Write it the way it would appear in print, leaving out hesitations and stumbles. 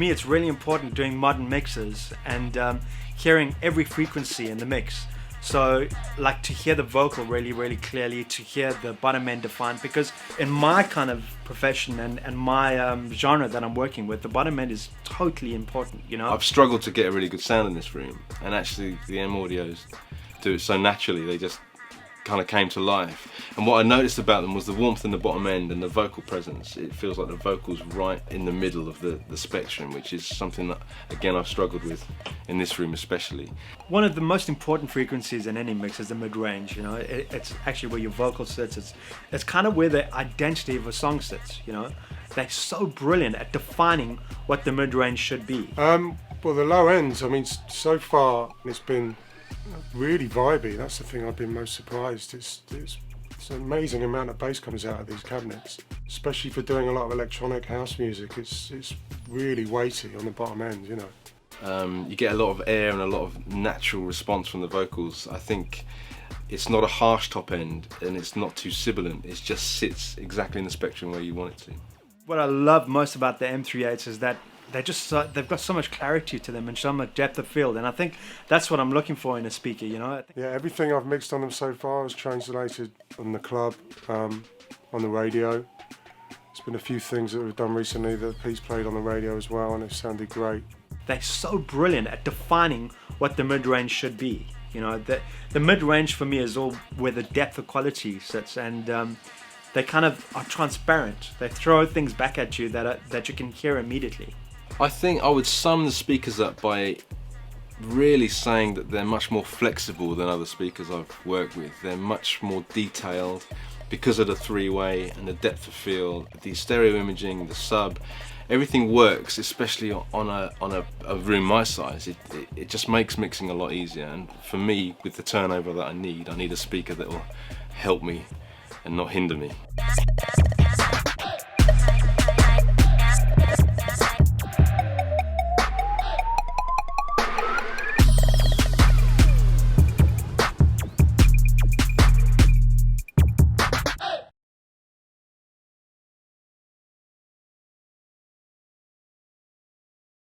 me it's really important doing modern mixes and hearing every frequency in the mix. So like to hear the vocal really, really clearly, to hear the bottom end defined, because in my kind of profession and my genre that I'm working with, the bottom end is totally important, you know? I've struggled to get a really good sound in this room, and actually the M audios do it so naturally, they just kind of came to life. And what I noticed about them was the warmth in the bottom end and the vocal presence. It feels like the vocal's right in the middle of the spectrum, which is something that, again, I've struggled with in this room especially. One of the most important frequencies in any mix is the mid-range, you know? It's actually where your vocal sits. It's kind of where the identity of a song sits, you know? They're so brilliant at defining what the mid-range should be. Well, the low ends, I mean, so far it's been really vibey. That's the thing I've been most surprised. It's an amazing amount of bass comes out of these cabinets, especially for doing a lot of electronic house music. It's really weighty on the bottom end, you know. You get a lot of air and a lot of natural response from the vocals. I think it's not a harsh top end and it's not too sibilant. It just sits exactly in the spectrum where you want it to. What I love most about the M3-8s is that they've got so much clarity to them and so much depth of field, and I think that's what I'm looking for in a speaker, you know? Yeah, everything I've mixed on them so far is translated on the club, on the radio. There's been a few things that we've done recently that Pete's played on the radio as well, and it sounded great. They're so brilliant at defining what the mid-range should be. You know, the mid-range for me is all where the depth of quality sits, and they kind of are transparent. They throw things back at you that you can hear immediately. I think I would sum the speakers up by really saying that they're much more flexible than other speakers I've worked with. They're much more detailed because of the three-way and the depth of field, the stereo imaging, the sub. Everything works, especially on a room my size. It just makes mixing a lot easier, and for me, with the turnover that I need a speaker that will help me and not hinder me.